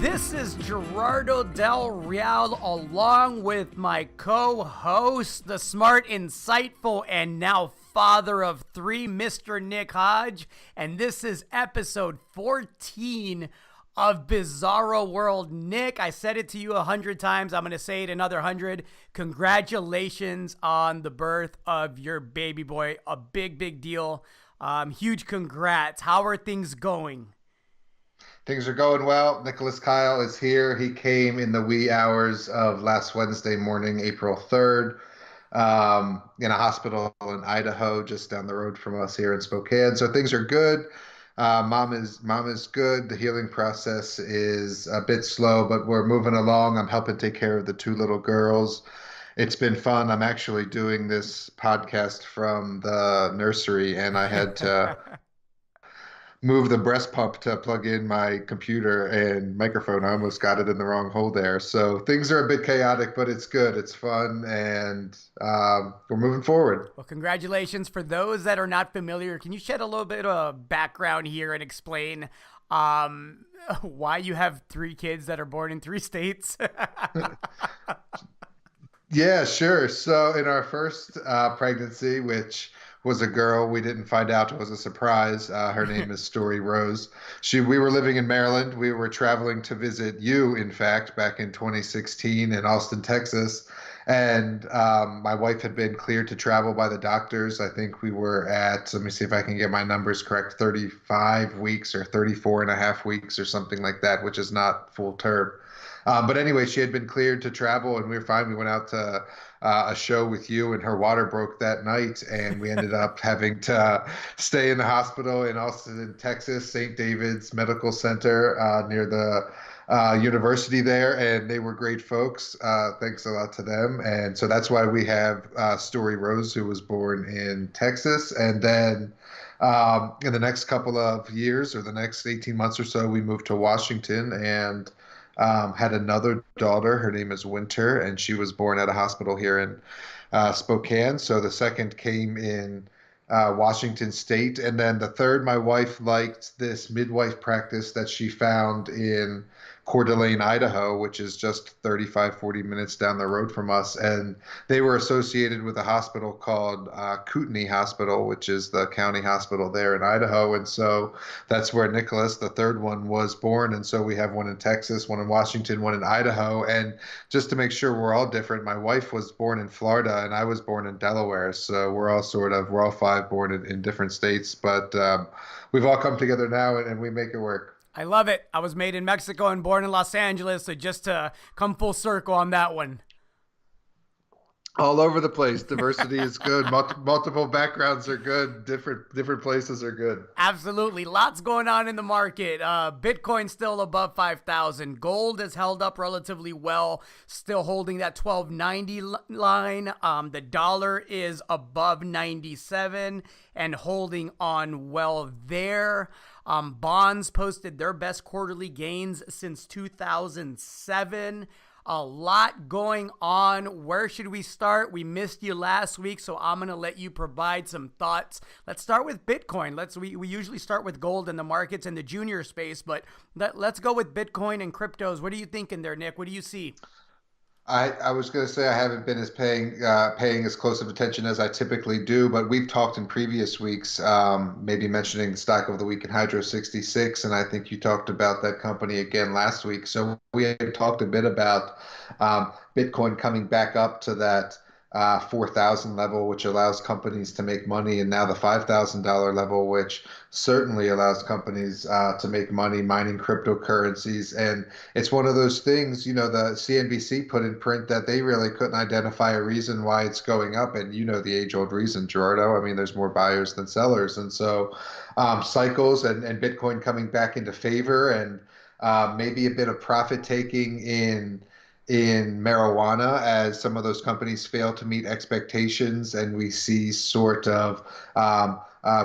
This is Gerardo Del Real along with my co-host, the smart, insightful, and now father of three, Mr. Nick Hodge. And this is episode 14 of Bizarro World. Nick, I said it to you 100 times. I'm going to say it another 100. Congratulations on the birth of your baby boy. A big, big deal. Huge congrats. How are things going? Things are going well. Nicholas Kyle is here. He came in the wee hours of last Wednesday morning, April 3rd, in a hospital in Idaho, just down the road from us here in Spokane. So things are good. Mom is good. The healing process is a bit slow, but we're moving along. I'm helping take care of the two little girls. It's been fun. I'm actually doing this podcast from the nursery, and I had to move the breast pump to plug in my computer and microphone. I almost got it in the wrong hole there. So things are a bit chaotic, but it's good. It's fun, and we're moving forward. Well, congratulations. For those that are not familiar, can you shed a little bit of background here and explain why you have three kids that are born in three states? Yeah, sure. So in our first pregnancy, which was a girl, we didn't find out it was a surprise. Her name is Story Rose. We were living in Maryland. We were traveling to visit you, in fact, back in 2016 in Austin, Texas. And my wife had been cleared to travel by the doctors. I think we were at, let me see if I can get my numbers correct, 35 weeks or 34 and a half weeks or something like that, which is not full term. But anyway, she had been cleared to travel, and we were fine. We went out to a show with you, and her water broke that night, and we ended up having to stay in the hospital in Austin, Texas, St. David's Medical Center near the university there, and they were great folks. Thanks a lot to them. And so that's why we have Story Rose, who was born in Texas. And then in the next couple of years, or the next 18 months or so, we moved to Washington and had another daughter. Her name is Winter, and she was born at a hospital here in Spokane. So the second came in Washington State. And then the third, my wife liked this midwife practice that she found in Coeur d'Alene, Idaho, which is just 35, 40 minutes down the road from us. And they were associated with a hospital called Kootenai Hospital, which is the county hospital there in Idaho. And so that's where Nicholas, the third one, was born. And so we have one in Texas, one in Washington, one in Idaho. And just to make sure we're all different, my wife was born in Florida and I was born in Delaware. So we're all five born in different states. But we've all come together now, and we make it work. I love it. I was made in Mexico and born in Los Angeles, so just to come full circle on that one. All over the place. Diversity is good. Multiple backgrounds are good. Different places are good. Absolutely. Lots going on in the market. Bitcoin still above 5,000. Gold has held up relatively well, still holding that 1290 line. The dollar is above 97 and holding on well there. Bonds posted their best quarterly gains since 2007. A lot going on. Where should we start? We missed you last week, so I'm going to let you provide some thoughts. Let's start with Bitcoin. We usually start with gold in the markets and the junior space, but let's go with Bitcoin and cryptos. What are you thinking there, Nick? What do you see? I was going to say I haven't been paying as close of attention as I typically do, but we've talked in previous weeks, maybe mentioning the stock of the week in Hydro 66, and I think you talked about that company again last week. So we had talked a bit about Bitcoin coming back up to that 4,000 level, which allows companies to make money, and now the $5,000 level, which certainly allows companies to make money mining cryptocurrencies. And it's one of those things, the CNBC put in print that they really couldn't identify a reason why it's going up. And the age-old reason, Gerardo. I mean, there's more buyers than sellers. And so cycles and Bitcoin coming back into favor, and maybe a bit of profit taking in marijuana as some of those companies fail to meet expectations, and we see sort of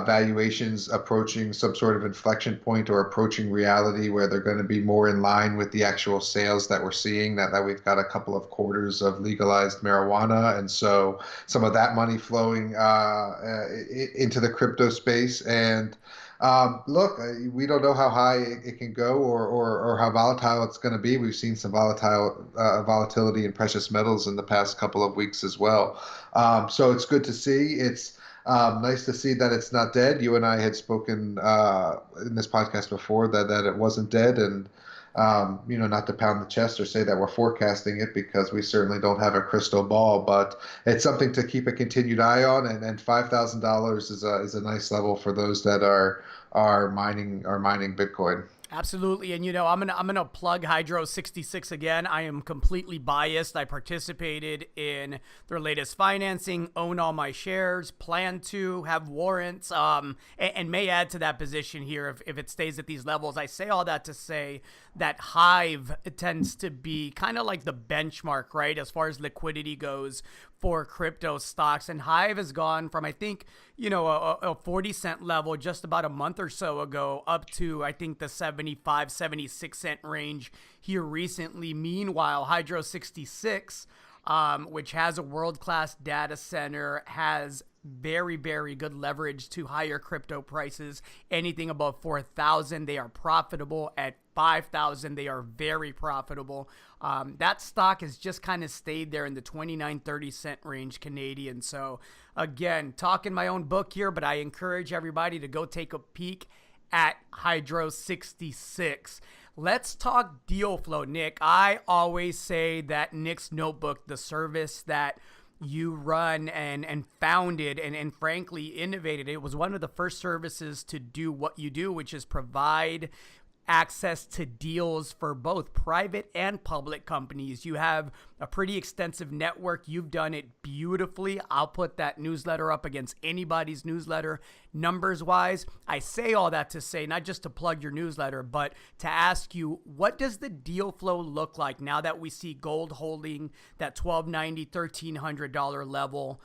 valuations approaching some sort of inflection point or approaching reality where they're going to be more in line with the actual sales that we're seeing, that we've got a couple of quarters of legalized marijuana. And so some of that money flowing into the crypto space. And Look, we don't know how high it can go or how volatile it's going to be. We've seen some volatility in precious metals in the past couple of weeks as well. So it's good to see. It's nice to see that it's not dead. You and I had spoken in this podcast before that it wasn't dead, and not to pound the chest or say that we're forecasting it because we certainly don't have a crystal ball, but it's something to keep a continued eye on. And $5,000 is a nice level for those that are mining Bitcoin. Absolutely. And I'm gonna plug Hydro 66 again. I am completely biased. I participated in their latest financing, own all my shares, plan to have warrants, and may add to that position here if it stays at these levels. I say all that to say that Hive tends to be kind of like the benchmark, right, as far as liquidity goes for crypto stocks. And Hive has gone from, I think, a 40-cent level just about a month or so ago up to, I think, the 75, 76-cent range here recently. Meanwhile, Hydro 66, which has a world-class data center, has very, very good leverage to higher crypto prices. Anything above 4,000, they are profitable. At 5,000, they are very profitable. That stock has just kind of stayed there in the 29-30 cent range Canadian. So again, talking my own book here, but I encourage everybody to go take a peek at Hydro 66. Let's talk deal flow, Nick. I always say that Nick's Notebook, the service that you run and founded and frankly innovated, it was one of the first services to do what you do, which is provide access to deals for both private and public companies. You have a pretty extensive network. You've done it beautifully. I'll put that newsletter up against anybody's newsletter numbers wise. I say all that to say, not just to plug your newsletter, but to ask you, what does the deal flow look like now that we see gold holding that $1,290, $1,300 level?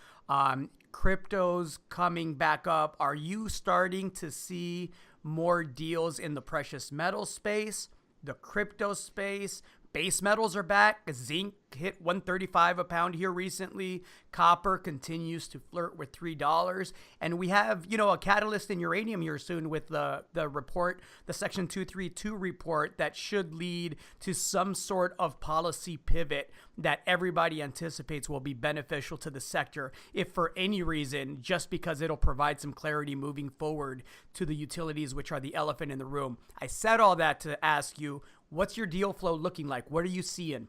Crypto's coming back up. Are you starting to see more deals in the precious metal space, the crypto space? Base metals are back. Zinc hit $135 a pound here recently. Copper continues to flirt with $3. And we have, a catalyst in uranium here soon with the report, the Section 232 report, that should lead to some sort of policy pivot that everybody anticipates will be beneficial to the sector, if for any reason, just because it'll provide some clarity moving forward to the utilities, which are the elephant in the room. I said all that to ask you, what's your deal flow looking like? What are you seeing?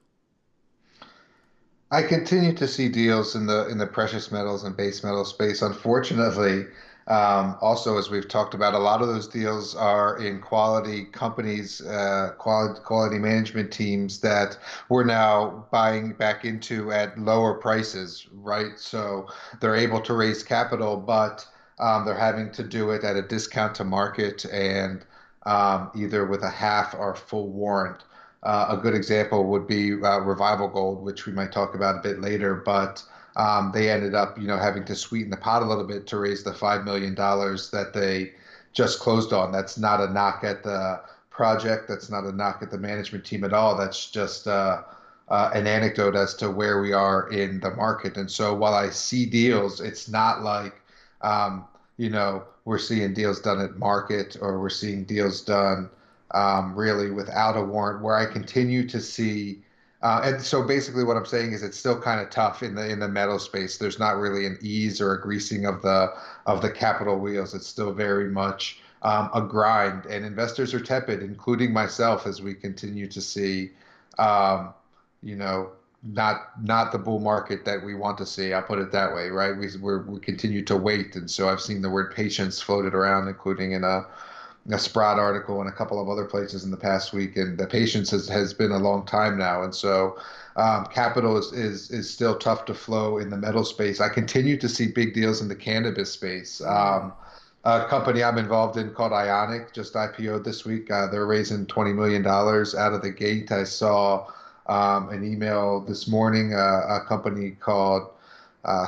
I continue to see deals in the precious metals and base metal space. Unfortunately, also as we've talked about, a lot of those deals are in quality companies, quality management teams that we're now buying back into at lower prices, right? So they're able to raise capital, but they're having to do it at a discount to market and either with a half or full warrant. A good example would be Revival Gold, which we might talk about a bit later, but they ended up, having to sweeten the pot a little bit to raise the $5 million that they just closed on. That's not a knock at the project. That's not a knock at the management team at all. That's just an anecdote as to where we are in the market. And so while I see deals, it's not like, we're seeing deals done at market or we're seeing deals done really without a warrant, where I continue to see. And so basically what I'm saying is it's still kind of tough in the metal space. There's not really an ease or a greasing of the capital wheels. It's still very much a grind, and investors are tepid, including myself, as we continue to see, you know, not the bull market that we want to see. I'll put it that way, right? We continue to wait, and so I've seen the word patience floated around, including in a Sprott article and a couple of other places in the past week, and the patience has been a long time now, and so capital is still tough to flow in the metal space. I continue to see big deals in the cannabis space. A company I'm involved in called Ionic just IPO'd this week. They're raising $20 million out of the gate. I saw an email this morning. A company called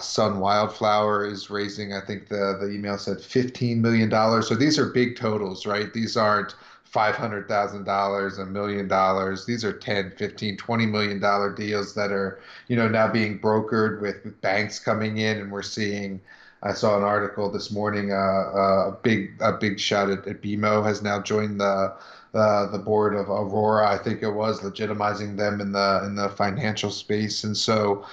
Sun Wildflower is raising, I think the email said $15 million. So these are big totals, right? These aren't $500,000, $1 million. These are 10, 15, $20 million deals that are, now being brokered with banks coming in, and we're seeing I saw an article this morning. A big shout at BMO has now joined the board of Aurora. I think it was legitimizing them in the financial space, and so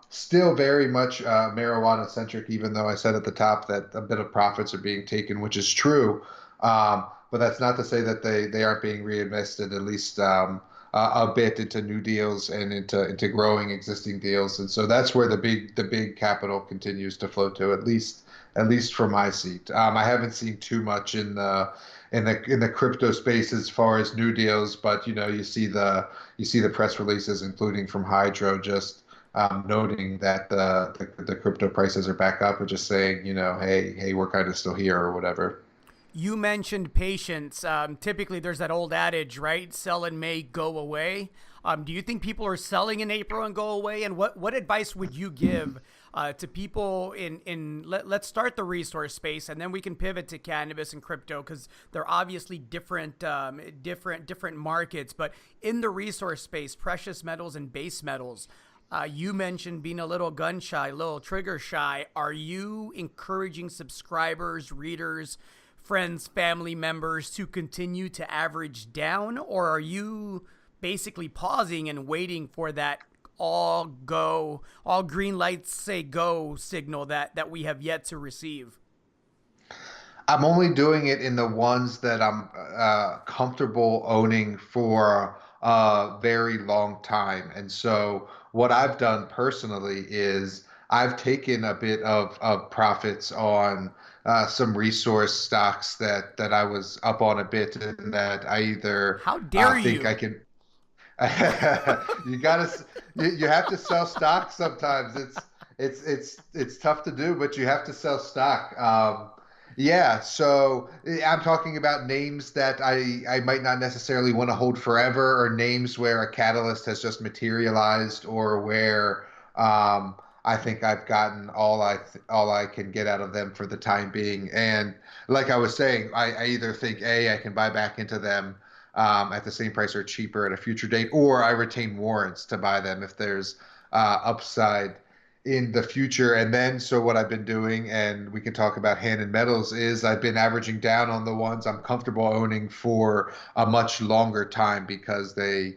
still very much marijuana centric. Even though I said at the top that a bit of profits are being taken, which is true. But that's not to say that they aren't being reinvested at least a bit into new deals and into growing existing deals. And so that's where the big capital continues to flow to, at least from my seat. I haven't seen too much in the crypto space as far as new deals, but you see the press releases, including from Hydro, just noting that the crypto prices are back up, or just saying, hey, we're kind of still here or whatever. You mentioned patience. Typically, there's that old adage, right? Sell in May, go away. Do you think people are selling in April and go away? And what advice would you give to people let's start the resource space, and then we can pivot to cannabis and crypto, because they're obviously different markets. But in the resource space, precious metals and base metals, you mentioned being a little gun shy, a little trigger shy. Are you encouraging subscribers, readers, friends, family members to continue to average down, or are you basically pausing and waiting for that all go, all green lights say go signal that we have yet to receive? I'm only doing it in the ones that I'm comfortable owning for a very long time. And so what I've done personally is I've taken a bit of profits on some resource stocks that I was up on a bit, and that I either How dare think I you? can. You gotta, you have to sell stock sometimes. It's tough to do, but you have to sell stock. Yeah, so I'm talking about names that I might not necessarily want to hold forever, or names where a catalyst has just materialized, or where I think I've gotten all I can get out of them for the time being. And like I was saying, I either think I can buy back into them at the same price or cheaper at a future date, or I retain warrants to buy them if there's upside in the future. And then, so what I've been doing, and we can talk about hand and metals, is I've been averaging down on the ones I'm comfortable owning for a much longer time, because they,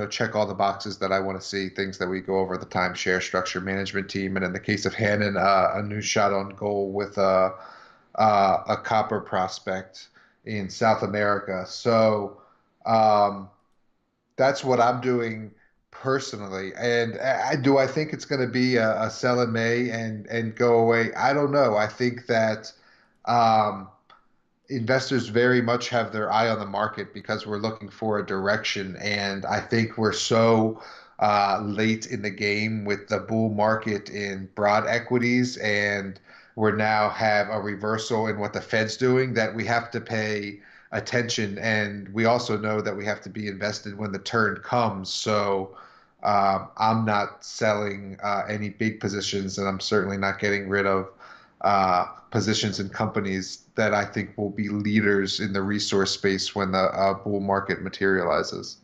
check all the boxes that I want to see, things that we go over, the timeshare structure management team. And in the case of Hannon, a new shot on goal with a copper prospect in South America. So um, that's what I'm doing personally. And do I think it's going to be a sell in May and go away? I don't know. I think that um, investors very much have their eye on the market, because we're looking for a direction. And I think we're so late in the game with the bull market in broad equities, and we're now have a reversal in what the Fed's doing, that we have to pay attention. And we also know that we have to be invested when the turn comes. So I'm not selling any big positions, and I'm certainly not getting rid of positions in companies that I think will be leaders in the resource space when the bull market materializes.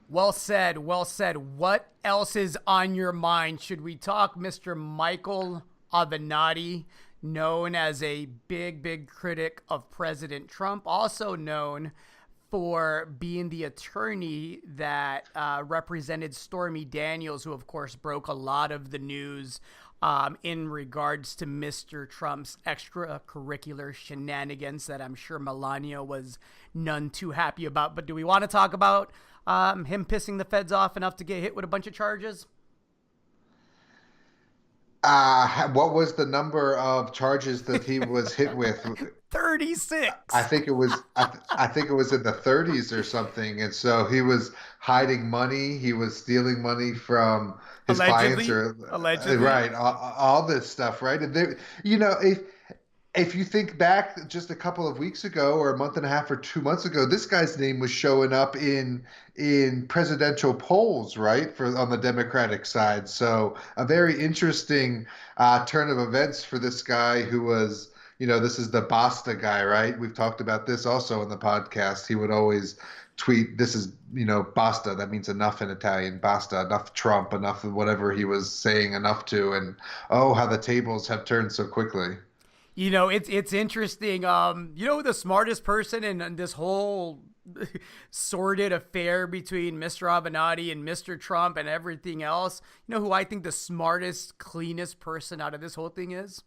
Well said. Well said. What else is on your mind? Should we talk Mr. Michael Avenatti, known as a big critic of President Trump, also known for being the attorney that represented Stormy Daniels, who, of course, broke a lot of the news in regards to Mr. Trump's extracurricular shenanigans that I'm sure Melania was none too happy about. But do we want to talk about him pissing the feds off enough to get hit with a bunch of charges? What was the number of charges that he was hit with? I 36. think it was I think it was in the 30s or something. And so he was hiding money. He was stealing money from his clients, Allegedly. or Allegedly. right, all this stuff, right? And there, if you think back just a couple of weeks ago, or a month and a half or 2 months ago, this guy's name was showing up in presidential polls, right, for on the Democratic side. So a very interesting turn of events for this guy, who was, this is the Basta guy, right? We've talked about this also in the podcast. He would always tweet, this is, basta. That means enough in Italian. Basta, enough Trump, enough of whatever he was saying enough to. And oh, how the tables have turned so quickly. It's interesting. Who the smartest person in this whole sordid affair between Mr. Avenatti and Mr. Trump and everything else. You know who I think the smartest, cleanest person out of this whole thing is?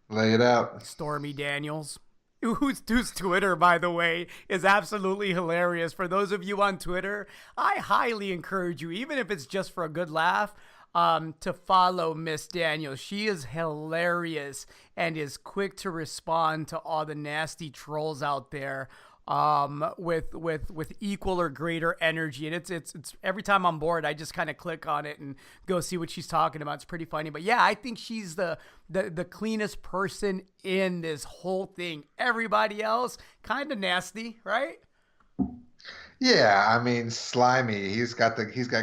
Lay it out. Stormy Daniels. Whose Twitter, by the way, is absolutely hilarious. For those of you on Twitter, I highly encourage you, even if it's just for a good laugh, to follow Miss Daniels. She is hilarious and is quick to respond to all the nasty trolls out there, with equal or greater energy. And it's every time I'm bored, I just kind of click on it and go see what she's talking about. It's pretty funny. But yeah, I think she's the cleanest person in this whole thing. Everybody else kind of nasty, right? Yeah, I mean, slimy. He's got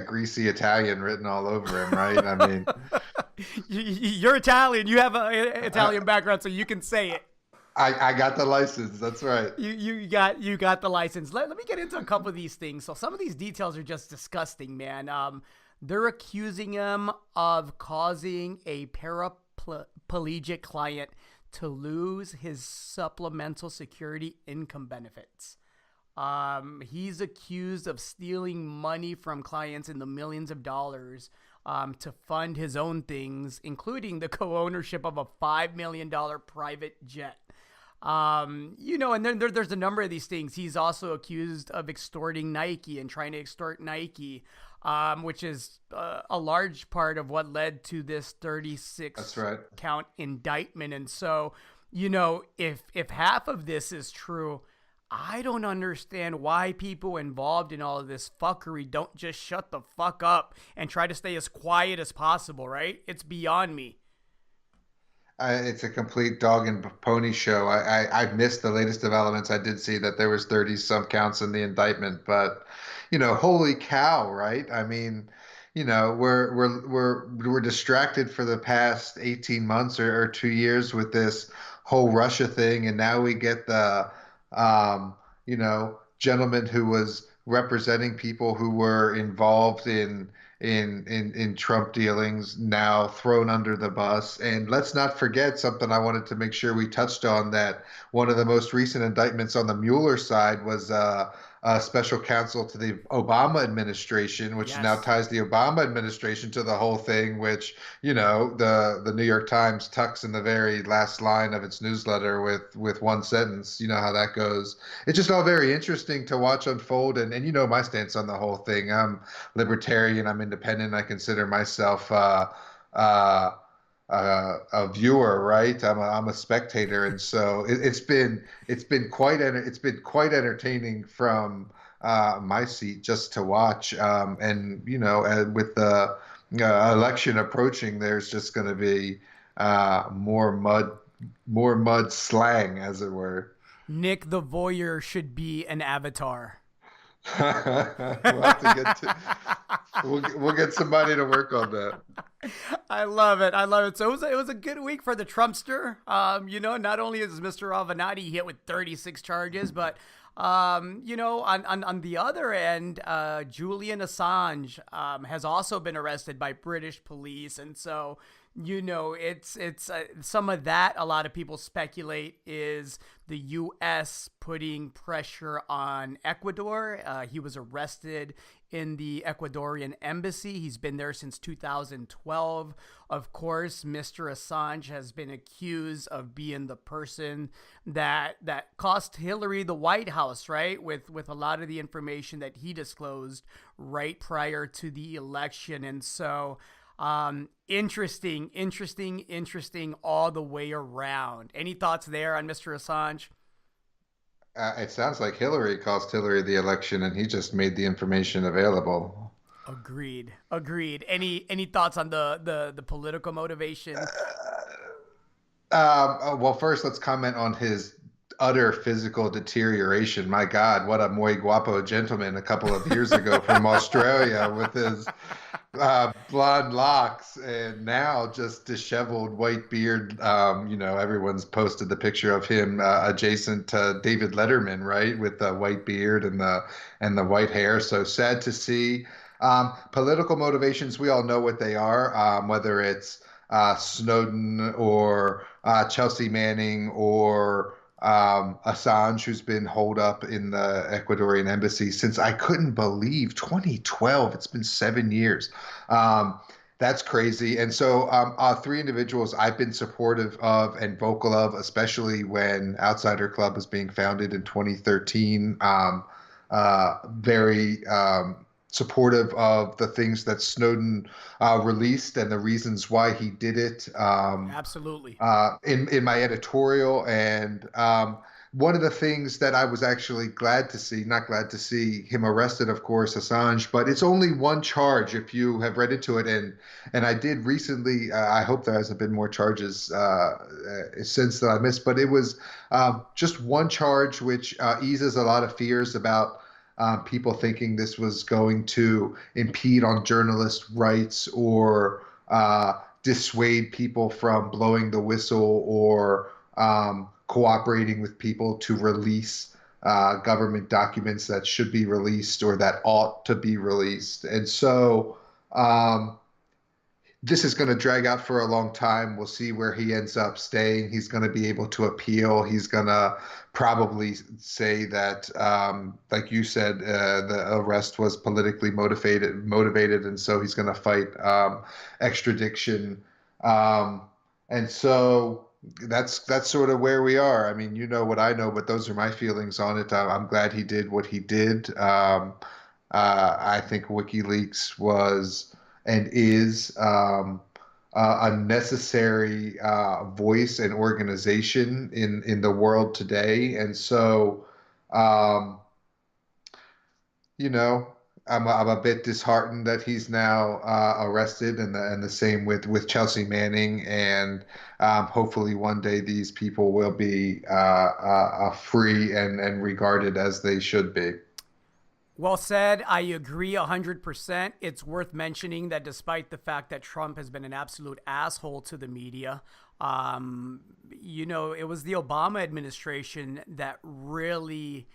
greasy Italian written all over him, right? I mean, you're Italian. You have an Italian background, so you can say it. I got the license. That's right. You got the license. Let me get into a couple of these things. So some of these details are just disgusting, man. They're accusing him of causing a paraplegic client to lose his supplemental security income benefits. He's accused of stealing money from clients in the millions of dollars to fund his own things, including the co-ownership of a $5 million private jet. And then there's a number of these things. He's also accused of extorting Nike and trying to extort Nike, which is a large part of what led to this 36 That's right. count indictment. And so, if half of this is true, I don't understand why people involved in all of this fuckery don't just shut the fuck up and try to stay as quiet as possible, right? It's beyond me. It's a complete dog and pony show. I missed the latest developments. I did see that there was 30 some counts in the indictment, but holy cow, right? I mean, we're distracted for the past 18 months or 2 years with this whole Russia thing, and now we get the gentleman who was representing people who were involved in Trump dealings now thrown under the bus. And let's not forget something I wanted to make sure we touched on, that one of the most recent indictments on the Mueller side was special counsel to the Obama administration, which Yes. now ties the Obama administration to the whole thing, which, the New York Times tucks in the very last line of its newsletter with one sentence. You know how that goes. It's just all very interesting to watch unfold. And my stance on the whole thing. I'm libertarian. I'm independent. I consider myself a viewer, right? I'm a spectator, and so it's been quite entertaining from my seat just to watch. With the election approaching, there's just going to be more mud slang, as it were. Nick the voyeur should be an avatar. We'll have to get to. We'll get somebody to work on that. I love it. So it was a good week for the Trumpster. Not only is Mr. Avenatti hit with 36 charges, but on the other end, Julian Assange has also been arrested by British police, and so it's some of that. A lot of people speculate is the U.S. putting pressure on Ecuador. He was arrested in the Ecuadorian embassy. He's been there since 2012. Of course, Mr. Assange has been accused of being the person that cost Hillary the White House, right? With a lot of the information that he disclosed right prior to the election. And so interesting all the way around. Any thoughts there on Mr. Assange? It sounds like Hillary cost Hillary the election, and he just made the information available. Agreed. Any thoughts on the political motivation? Well, first, let's comment on his utter physical deterioration. My God, what a muy guapo gentleman a couple of years ago from Australia with blonde locks and now just disheveled white beard. Everyone's posted the picture of him adjacent to David Letterman, right, with the white beard and the white hair. So sad to see. Political motivations, we all know what they are, whether it's Snowden or Chelsea Manning or Assange, who's been holed up in the Ecuadorian embassy since I couldn't believe 2012. It's been 7 years. Um, that's crazy. And so, three individuals I've been supportive of and vocal of, especially when Outsider Club was being founded in 2013. Very supportive of the things that Snowden released and the reasons why he did it. Absolutely. In my editorial. And one of the things that I was actually glad to see, not glad to see him arrested, of course, Assange, but it's only one charge if you have read into it. And I did recently, I hope there hasn't been more charges since that I missed, but it was just one charge, which eases a lot of fears about people thinking this was going to impede on journalist rights or dissuade people from blowing the whistle or cooperating with people to release government documents that should be released or that ought to be released. And so um, this is going to drag out for a long time. We'll see where he ends up staying. He's going to be able to appeal. He's going to probably say that, like you said, the arrest was politically motivated, and so he's going to fight extradition. Um, and so that's sort of where we are. I mean, you know what I know, but those are my feelings on it. I'm glad he did what he did. I think WikiLeaks was and is a necessary voice and organization in the world today. And so, um, you know, I'm a bit disheartened that he's now arrested, and the same with Chelsea Manning. And hopefully, one day these people will be free and regarded as they should be. Well said. I agree 100%. It's worth mentioning that despite the fact that Trump has been an absolute asshole to the media, it was the Obama administration that really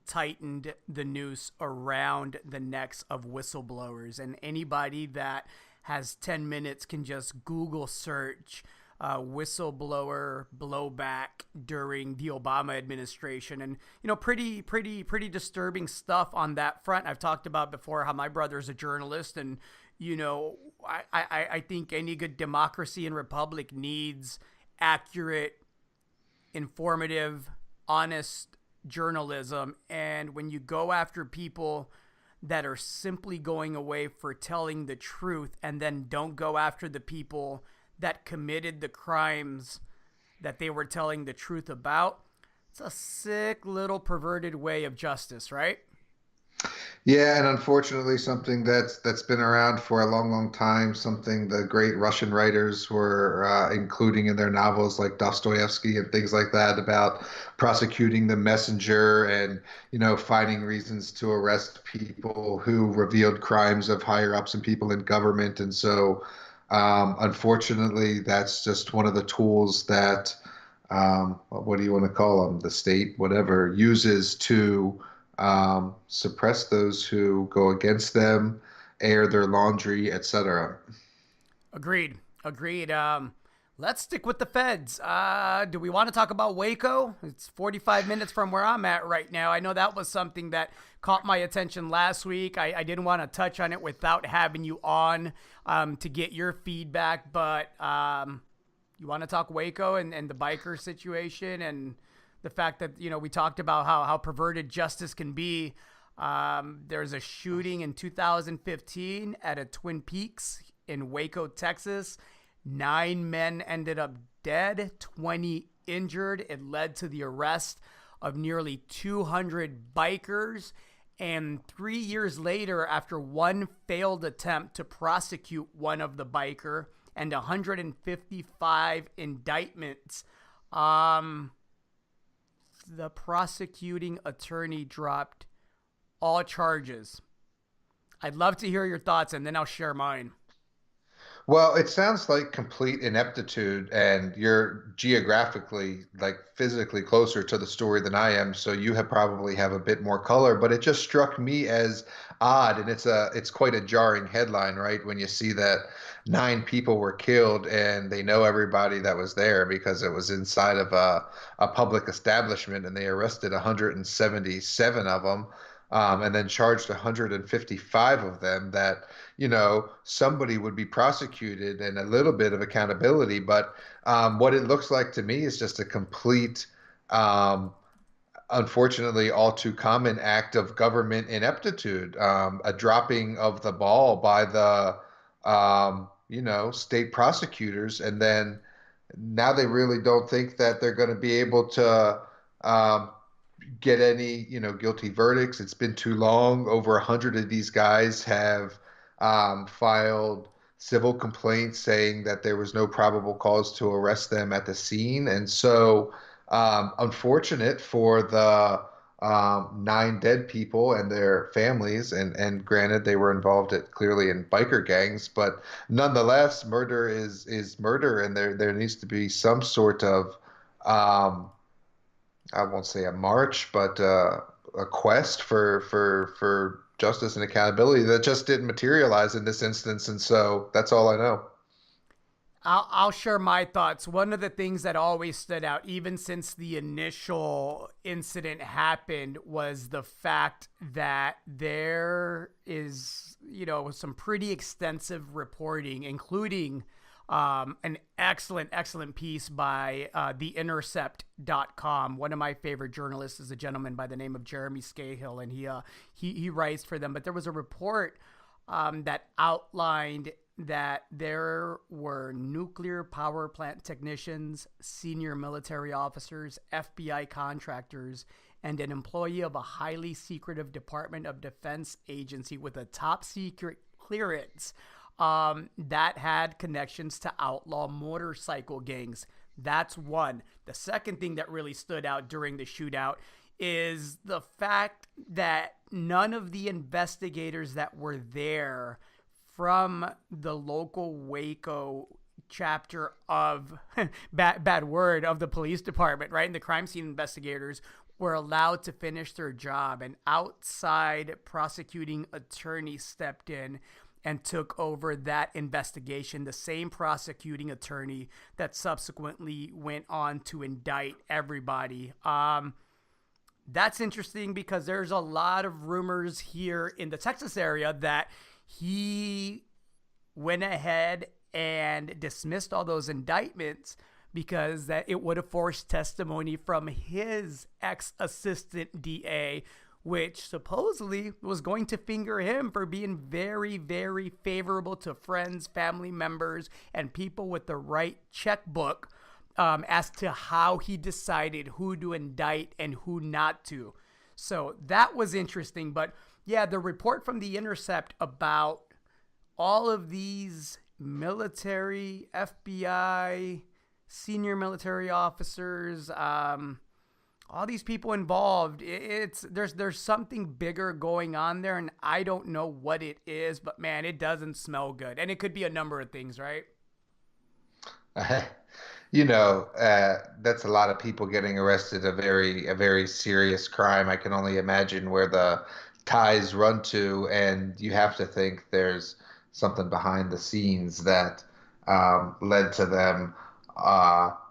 tightened the noose around the necks of whistleblowers. And anybody that has 10 minutes can just Google search whistleblower blowback during the Obama administration, and pretty disturbing stuff on that front. I've talked about before how my brother's a journalist, and I think any good democracy and republic needs accurate, informative, honest journalism. And when you go after people that are simply going away for telling the truth and then don't go after the people that committed the crimes that they were telling the truth about, it's a sick little perverted way of justice, right? Yeah, and unfortunately, something that's been around for a long, long time. Something the great Russian writers were including in their novels, like Dostoevsky and things like that, about prosecuting the messenger and finding reasons to arrest people who revealed crimes of higher ups and people in government. And so, unfortunately, that's just one of the tools that what do you want to call them? The state, whatever, uses to suppress those who go against them, air their laundry, etc. Agreed. Let's stick with the feds. Do we want to talk about Waco? It's 45 minutes from where I'm at right now. I know that was something that caught my attention last week. I didn't want to touch on it without having you on to get your feedback, but you want to talk Waco and the biker situation and the fact that, we talked about how perverted justice can be. There's a shooting in 2015 at a Twin Peaks in Waco, Texas. 9 men ended up dead, 20 injured. It led to the arrest of nearly 200 bikers. And 3 years later, after one failed attempt to prosecute one of the biker and 155 indictments, the prosecuting attorney dropped all charges. I'd love to hear your thoughts, and then I'll share mine. Well, it sounds like complete ineptitude, and you're geographically, like physically closer to the story than I am, so you have probably have a bit more color, but it just struck me as odd, and it's quite a jarring headline, right? When you see that 9 people were killed and they know everybody that was there because it was inside of a public establishment, and they arrested 177 of them. And then charged 155 of them that somebody would be prosecuted and a little bit of accountability. But what it looks like to me is just a complete, um, unfortunately, all too common act of government ineptitude, a dropping of the ball by the, state prosecutors. And then now they really don't think that they're going to be able to. Um, get any, guilty verdicts. It's been too long. Over 100 of these guys have filed civil complaints saying that there was no probable cause to arrest them at the scene. And so, unfortunate for the 9 dead people and their families. And granted, they were involved clearly in biker gangs, but nonetheless, murder is murder, and there needs to be some sort of um, I won't say a march, but a quest for justice and accountability that just didn't materialize in this instance. And so that's all I know. I'll share my thoughts. One of the things that always stood out, even since the initial incident happened, was the fact that there is, some pretty extensive reporting, including an excellent piece by theintercept.com. One of my favorite journalists is a gentleman by the name of Jeremy Scahill, and he writes for them. But there was a report that outlined that there were nuclear power plant technicians, senior military officers, FBI contractors, and an employee of a highly secretive Department of Defense agency with a top secret clearance that had connections to outlaw motorcycle gangs. That's one. The second thing that really stood out during the shootout is the fact that none of the investigators that were there from the local Waco chapter of bad word of the police department, right? And the crime scene investigators were allowed to finish their job. An outside prosecuting attorney stepped in and took over that investigation, the same prosecuting attorney that subsequently went on to indict everybody. That's interesting because there's a lot of rumors here in the Texas area that he went ahead and dismissed all those indictments because that it would have forced testimony from his ex-assistant DA, which supposedly was going to finger him for being very, very favorable to friends, family members, and people with the right checkbook as to how he decided who to indict and who not to. So that was interesting. But yeah, the report from The Intercept about all of these military, FBI, senior military officers, all these people involved, there's something bigger going on there, and I don't know what it is, but man, it doesn't smell good. And it could be a number of things, right? That's a lot of people getting arrested, a very serious crime. I can only imagine where the ties run to, and you have to think there's something behind the scenes that led to them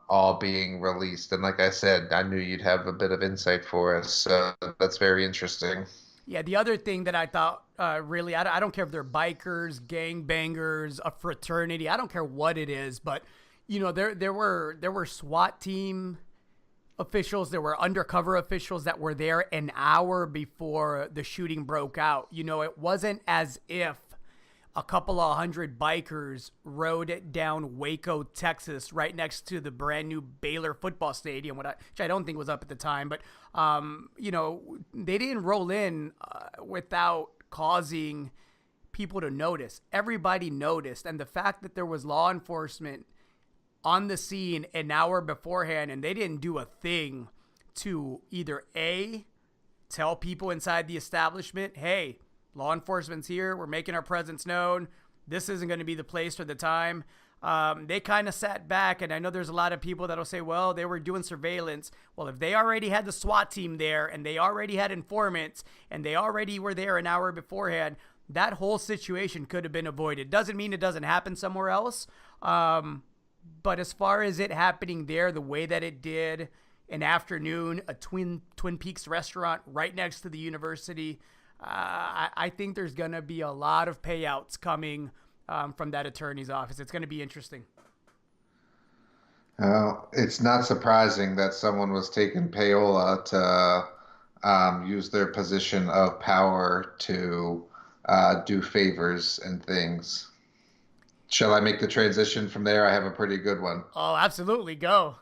all being released. And like I said, I knew you'd have a bit of insight for us, so that's very interesting. Yeah, the other thing that I thought really, I don't care if they're bikers, gangbangers, a fraternity, I don't care what it is, but there were SWAT team officials, there were undercover officials that were there an hour before the shooting broke out. It wasn't as if a couple of hundred bikers rode down Waco, Texas, right next to the brand new Baylor football stadium, which I don't think was up at the time. But, they didn't roll in without causing people to notice. Everybody noticed. And the fact that there was law enforcement on the scene an hour beforehand and they didn't do a thing to either A, tell people inside the establishment, hey, law enforcement's here. We're making our presence known. This isn't going to be the place or the time. They kind of sat back, and I know there's a lot of people that'll say, well, they were doing surveillance. Well, if they already had the SWAT team there and they already had informants and they already were there an hour beforehand, that whole situation could have been avoided. Doesn't mean it doesn't happen somewhere else. But as far as it happening there, the way that it did, an afternoon, a Twin Peaks restaurant right next to the university, I think there's going to be a lot of payouts coming from that attorney's office. It's going to be interesting. It's not surprising that someone was taking payola to use their position of power to do favors and things. Shall I make the transition from there? I have a pretty good one. Oh, absolutely. Go.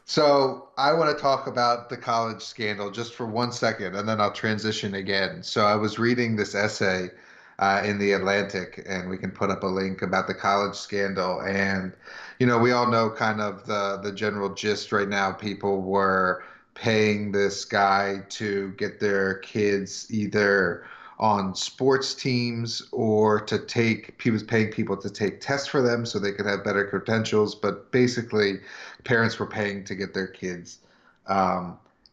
So I want to talk about the college scandal just for 1 second, and then I'll transition again. So I was reading this essay in the Atlantic, and we can put up a link about the college scandal. And we all know kind of the general gist right now. People were paying this guy to get their kids either on sports teams or he was paying people to take tests for them so they could have better credentials. But basically, parents were paying to get their kids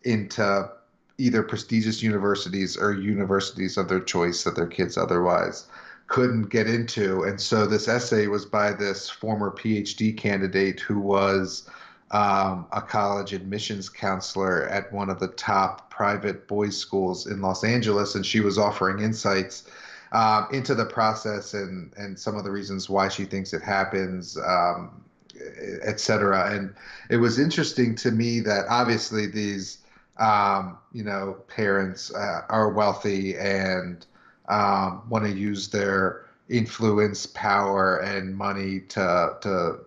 into either prestigious universities or universities of their choice that their kids otherwise couldn't get into. And so this essay was by this former PhD candidate who was a college admissions counselor at one of the top private boys' schools in Los Angeles, and she was offering insights into the process and some of the reasons why she thinks it happens, et cetera. And it was interesting to me that obviously these parents are wealthy and want to use their influence, power, and money to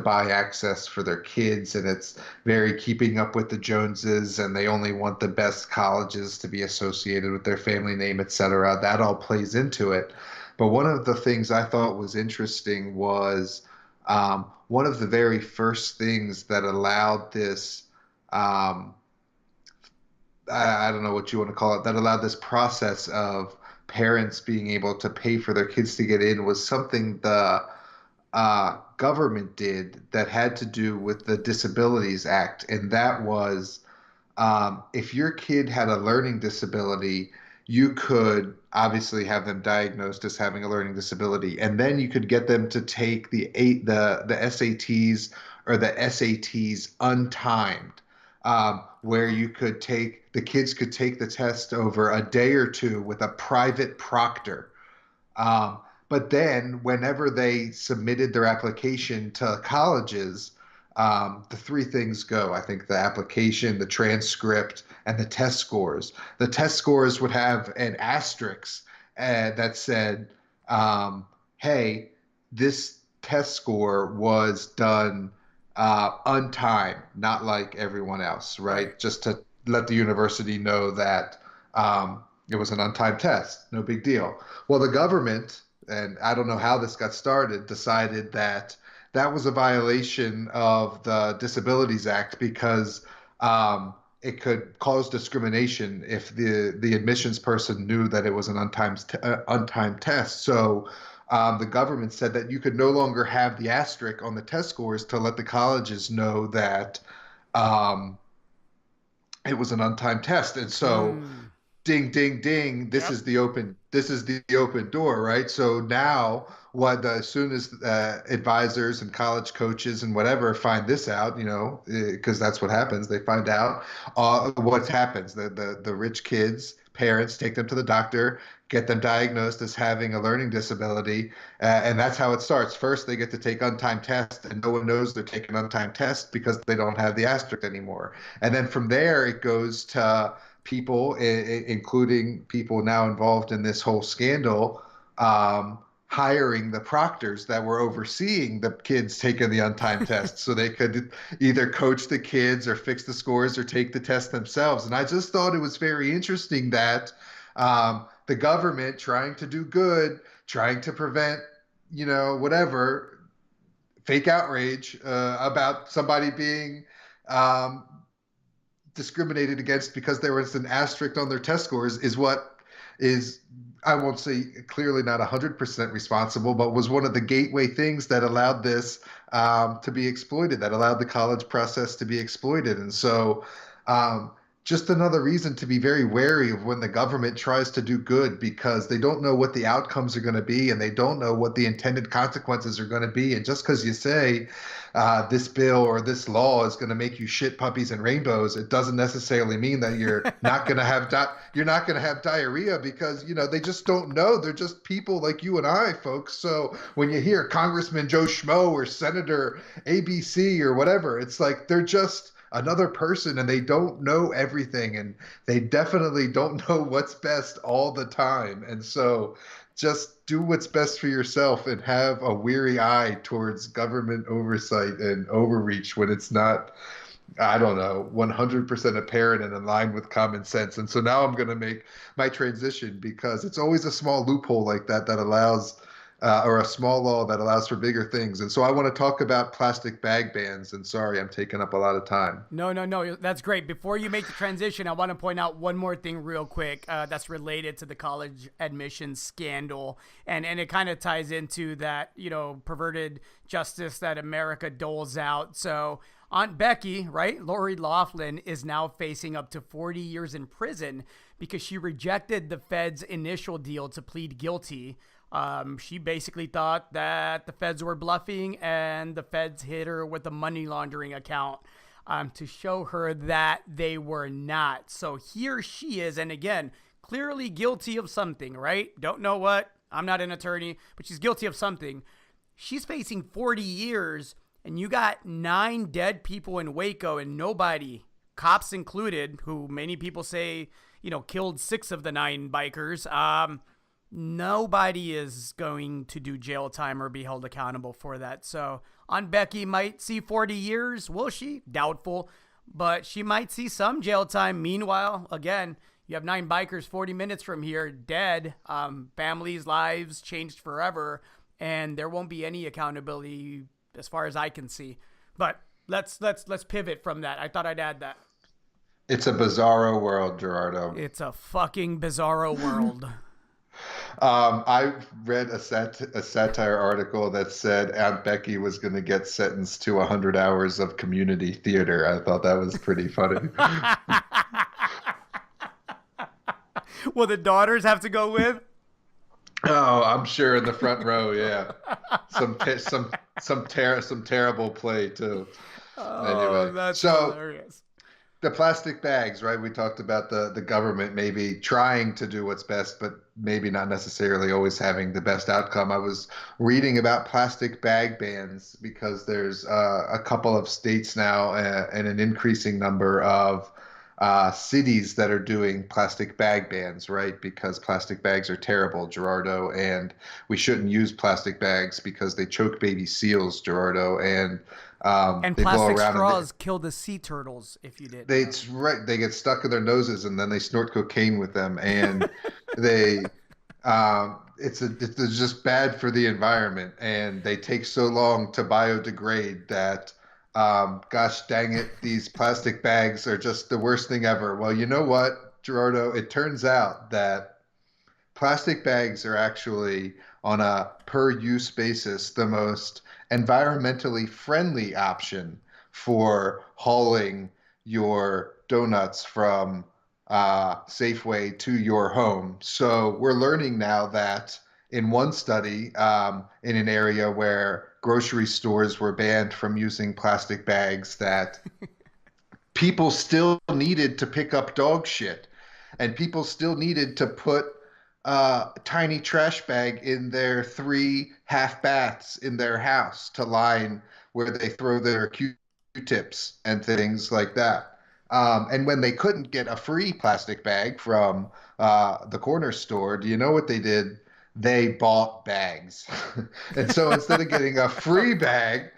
buy access for their kids, and it's very keeping up with the Joneses, and they only want the best colleges to be associated with their family name, et cetera. That all plays into it. But one of the things I thought was interesting was one of the very first things that allowed this, I don't know what you want to call it, that allowed this process of parents being able to pay for their kids to get in was something the government did that had to do with the Disabilities Act. And that was if your kid had a learning disability, you could obviously have them diagnosed as having a learning disability. And then you could get them to take the SATs or the SATs untimed, where the kids could take the test over a day or two with a private proctor. But then whenever they submitted their application to colleges, the three things go. I think the application, the transcript, and the test scores. The test scores would have an asterisk that said, hey, this test score was done untimed, not like everyone else, right? Just to let the university know that it was an untimed test. No big deal. Well, the government, and I don't know how this got started, decided that that was a violation of the Disabilities Act because it could cause discrimination if the admissions person knew that it was an untimed test. So the government said that you could no longer have the asterisk on the test scores to let the colleges know that it was an untimed test. And so ding, ding, ding. This is the open door, right? So now as soon as advisors and college coaches and whatever find this out, because that's what happens, they find out what happens. The rich kids, parents take them to the doctor, get them diagnosed as having a learning disability, and that's how it starts. First, they get to take untimed tests, and no one knows they're taking untimed tests because they don't have the asterisk anymore. And then from there, it goes to people, including people now involved in this whole scandal, hiring the proctors that were overseeing the kids taking the untimed tests so they could either coach the kids or fix the scores or take the test themselves. And I just thought it was very interesting that the government, trying to do good, trying to prevent, whatever, fake outrage about somebody being discriminated against because there was an asterisk on their test scores, is what is, I won't say clearly not 100% responsible, but was one of the gateway things that allowed this to be exploited, that allowed the college process to be exploited. And so, um, just another reason to be very wary of when the government tries to do good, because they don't know what the outcomes are going to be and they don't know what the intended consequences are going to be. And just because you say this bill or this law is going to make you shit puppies and rainbows, it doesn't necessarily mean that you're not going to have diarrhea, because they just don't know. They're just people like you and I, folks. So when you hear Congressman Joe Schmo or Senator ABC or whatever, it's like they're just another person and they don't know everything, and they definitely don't know what's best all the time. And so just do what's best for yourself and have a weary eye towards government oversight and overreach when it's not, I don't know, 100% apparent and in line with common sense. And so now I'm going to make my transition, because it's always a small loophole like that that allows, or a small law that allows for bigger things. And so I want to talk about plastic bag bans. And sorry, I'm taking up a lot of time. No, that's great. Before you make the transition, I want to point out one more thing real quick that's related to the college admissions scandal. And it kind of ties into that, perverted justice that America doles out. So Aunt Becky, right, Lori Loughlin, is now facing up to 40 years in prison because she rejected the Fed's initial deal to plead guilty. She basically thought that the feds were bluffing, and the feds hit her with a money laundering account to show her that they were not. So here she is, and again, clearly guilty of something, right? Don't know what. I'm not an attorney, but she's guilty of something. She's facing 40 years, and you got 9 dead people in Waco, and nobody, cops included, who many people say, killed 6 of the 9 bikers. Nobody is going to do jail time or be held accountable for that. So Aunt Becky might see 40 years. Will she? Doubtful. But she might see some jail time. Meanwhile, again, you have 9 bikers 40 minutes from here dead. Families' lives changed forever. And there won't be any accountability as far as I can see. But let's pivot from that. I thought I'd add that. It's a bizarro world, Gerardo. It's a fucking bizarro world. I read a satire article that said Aunt Becky was going to get sentenced to 100 hours of community theater. I thought that was pretty funny. Will the daughters have to go with? Oh, I'm sure in the front row, yeah. Some terrible play too. Oh, anyway, that's hilarious. The plastic bags, right? We talked about the government maybe trying to do what's best, but maybe not necessarily always having the best outcome. I was reading about plastic bag bans because there's a couple of states now and an increasing number of cities that are doing plastic bag bans, right? Because plastic bags are terrible, Gerardo, and we shouldn't use plastic bags because they choke baby seals, Gerardo, and they plastic blow around straws kill the sea turtles if you did. It's right. They get stuck in their noses and then they snort cocaine with them, and they it's just bad for the environment, and they take so long to biodegrade that gosh dang it, these plastic bags are just the worst thing ever. Well, you know what, Gerardo? It turns out that plastic bags are actually, on a per use basis, the most environmentally friendly option for hauling your donuts from Safeway to your home. So we're learning now that in one study, in an area where grocery stores were banned from using plastic bags, that people still needed to pick up dog shit, and people still needed to put a tiny trash bag in their 3 half baths in their house to line where they throw their Q-tips and things like that. And when they couldn't get a free plastic bag from the corner store, do you know what they did? They bought bags. And so instead of getting a free bag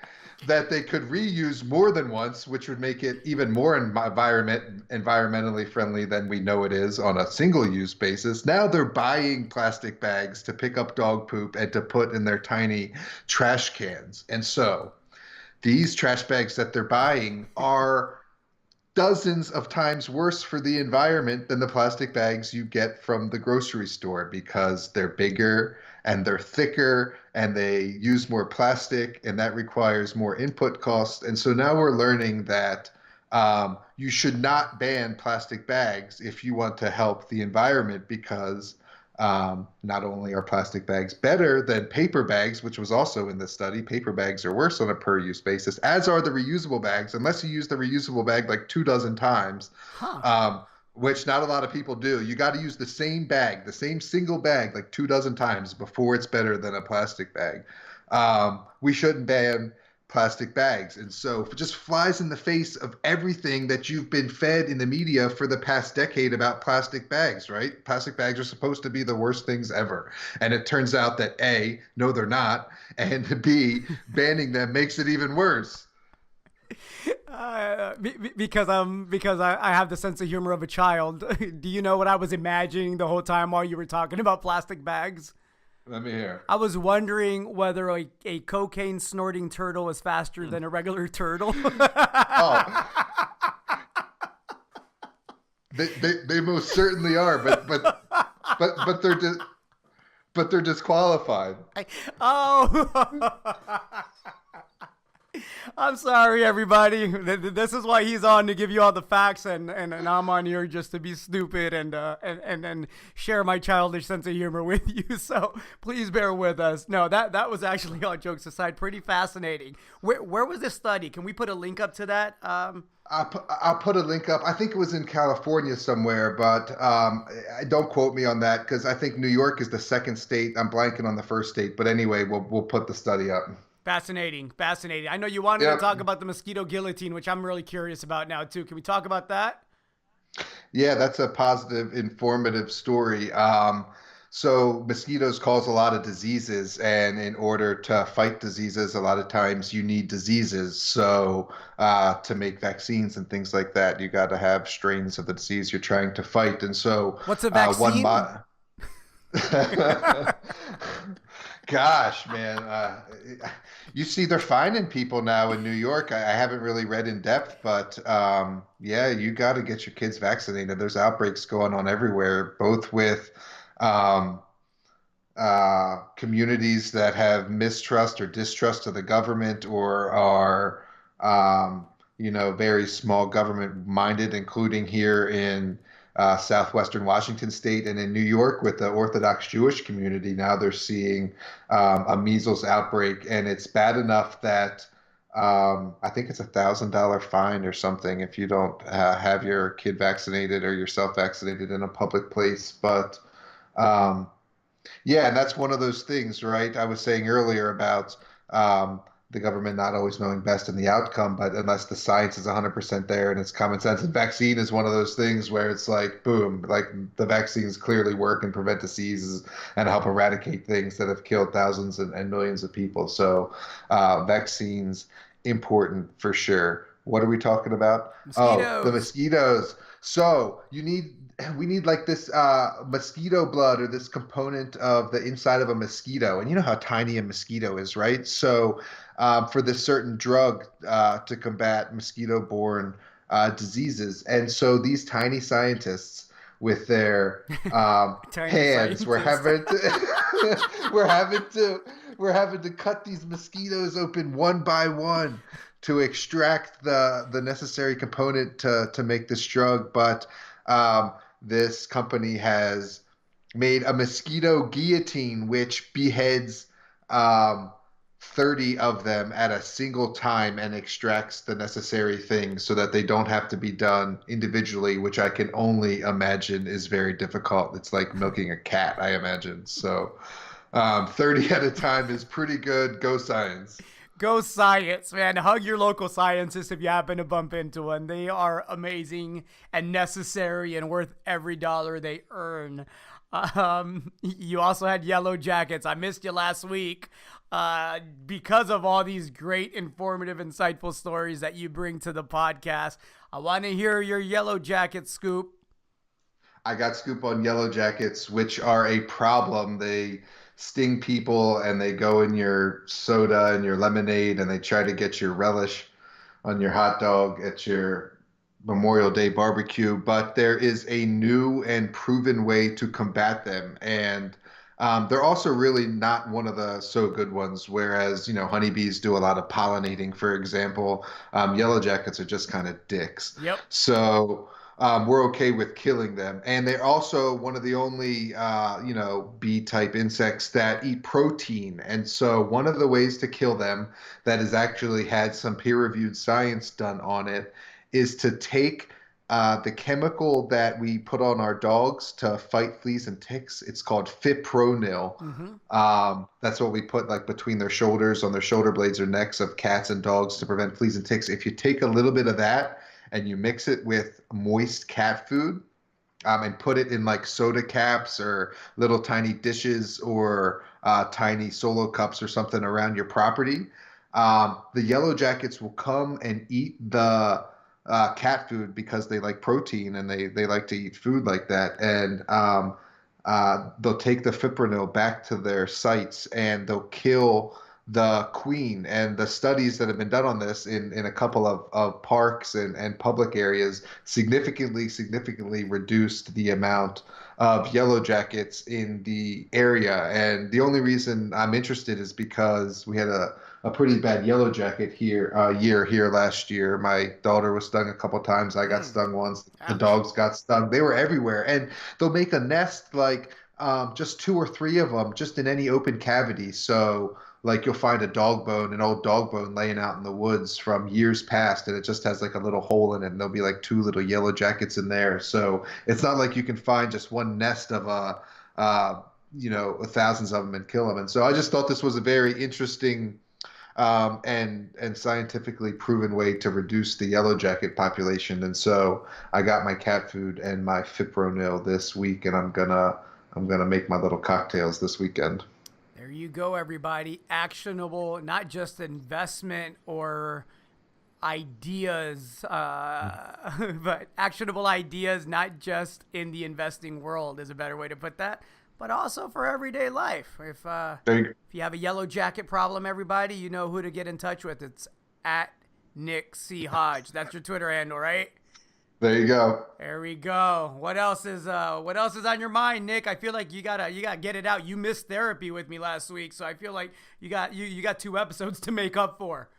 that they could reuse more than once, which would make it even more environmentally friendly than we know it is on a single-use basis, now they're buying plastic bags to pick up dog poop and to put in their tiny trash cans. And so these trash bags that they're buying dozens of times worse for the environment than the plastic bags you get from the grocery store because they're bigger and they're thicker and they use more plastic and that requires more input costs. And so now we're learning that you should not ban plastic bags if you want to help the environment because not only are plastic bags better than paper bags, which was also in the study, paper bags are worse on a per use basis, as are the reusable bags, unless you use the reusable bag like 24 times, Huh. which not a lot of people do. You got to use the same bag, the same single bag, like 24 times before it's better than a plastic bag. We shouldn't ban plastic bags. And so it just flies in the face of everything that you've been fed in the media for the past decade about plastic bags, right? Plastic bags are supposed to be the worst things ever. And it turns out that A, no, they're not. And B, banning them makes it even worse. Because I have the sense of humor of a child. Do you know what I was imagining the whole time while you were talking about plastic bags? Let me hear. I was wondering whether a cocaine snorting turtle is faster than a regular turtle. Oh, they most certainly are, but they're disqualified. Oh. I'm sorry, everybody. This is why he's on, to give you all the facts, and I'm on here just to be stupid and share my childish sense of humor with you. So please bear with us. No, that was actually, all jokes aside, pretty fascinating. Where was this study? Can we put a link up to that? I'll put a link up. I think it was in California somewhere, but don't quote me on that because I think New York is the second state. I'm blanking on the first state, but anyway, we'll put the study up. Fascinating. I know you wanted to talk about the mosquito guillotine, which I'm really curious about now too. Can we talk about that? Yeah, that's a positive, informative story. So mosquitoes cause a lot of diseases, and in order to fight diseases, a lot of times you need diseases. So to make vaccines and things like that, you got to have strains of the disease you're trying to fight. And so what's a vaccine? Gosh, man. You see, they're finding people now in New York. I haven't really read in depth, but yeah, you got to get your kids vaccinated. There's outbreaks going on everywhere, both with um, communities that have mistrust or distrust of the government or are, very small government minded, including here in southwestern Washington state and in New York with the Orthodox Jewish community. Now they're seeing a measles outbreak, and it's bad enough that I think it's $1,000 fine or something if you don't have your kid vaccinated or yourself vaccinated in a public place. But yeah, and that's one of those things, right? I was saying earlier about the government not always knowing best in the outcome, but unless the science is 100% there and it's common sense. And vaccine is one of those things where it's like, boom, like the vaccines clearly work and prevent diseases and help eradicate things that have killed thousands and millions of people. So vaccines, important for sure. What are we talking about? Mosquitoes. Oh, the mosquitoes. So we need like this mosquito blood or this component of the inside of a mosquito. And you know how tiny a mosquito is, right? So for this certain drug to combat mosquito-borne diseases. And so these tiny scientists with their hands were having to we're having to cut these mosquitoes open one by one to extract the necessary component to make this drug. But this company has made a mosquito guillotine, which beheads 30 of them at a single time and extracts the necessary things so that they don't have to be done individually, which I can only imagine is very difficult. It's like milking a cat, I imagine. So 30 at a time is pretty good. Go science. Go science, man. Hug your local scientists if you happen to bump into one. They are amazing and necessary and worth every dollar they earn. You also had Yellow Jackets. I missed you last week because of all these great, informative, insightful stories that you bring to the podcast. I want to hear your Yellow Jacket scoop. I got scoop on Yellow Jackets, which are a problem. They sting people and they go in your soda and your lemonade and they try to get your relish on your hot dog at your Memorial Day barbecue, but there is a new and proven way to combat them. And they're also really not one of the so good ones. Whereas, honeybees do a lot of pollinating, for example. Yellow jackets are just kind of dicks. Yep. So we're okay with killing them. And they're also one of the only, bee type insects that eat protein. And so one of the ways to kill them that has actually had some peer-reviewed science done on it is to take the chemical that we put on our dogs to fight fleas and ticks. It's called Fipronil. Mm-hmm. That's what we put like between their shoulders, on their shoulder blades or necks of cats and dogs to prevent fleas and ticks. If you take a little bit of that and you mix it with moist cat food, and put it in like soda caps or little tiny dishes or tiny solo cups or something around your property, the yellow jackets will come and eat the cat food because they like protein and they like to eat food like that. And they'll take the fipronil back to their sites and they'll kill the queen. And the studies that have been done on this in a couple of parks and public areas significantly reduced the amount of yellow jackets in the area. And the only reason I'm interested is because we had a pretty bad yellow jacket year here last year. My daughter was stung a couple times. I got Mm. stung once. The Ouch. dogs got stung. They were everywhere, and they'll make a nest like just two or three of them just in any open cavity. So like you'll find a dog bone, an old dog bone laying out in the woods from years past, and it just has like a little hole in it, and there'll be like two little yellow jackets in there. So it's not like you can find just one nest of thousands of them and kill them. And so I just thought this was a very interesting and scientifically proven way to reduce the yellow jacket population. And so I got my cat food and my fipronil this week, and I'm gonna make my little cocktails this weekend. There you go, everybody. Actionable, not just investment or ideas, but actionable ideas, not just in the investing world, is a better way to put that, but also for everyday life. There you, If you have a yellow jacket problem, everybody, you know who to get in touch with. It's at Nick C. Hodge. That's your Twitter handle, right? there you go. There we go. What else is on your mind, Nick? I feel like you gotta get it out. You missed therapy with me last week, so I feel like you got two episodes to make up for.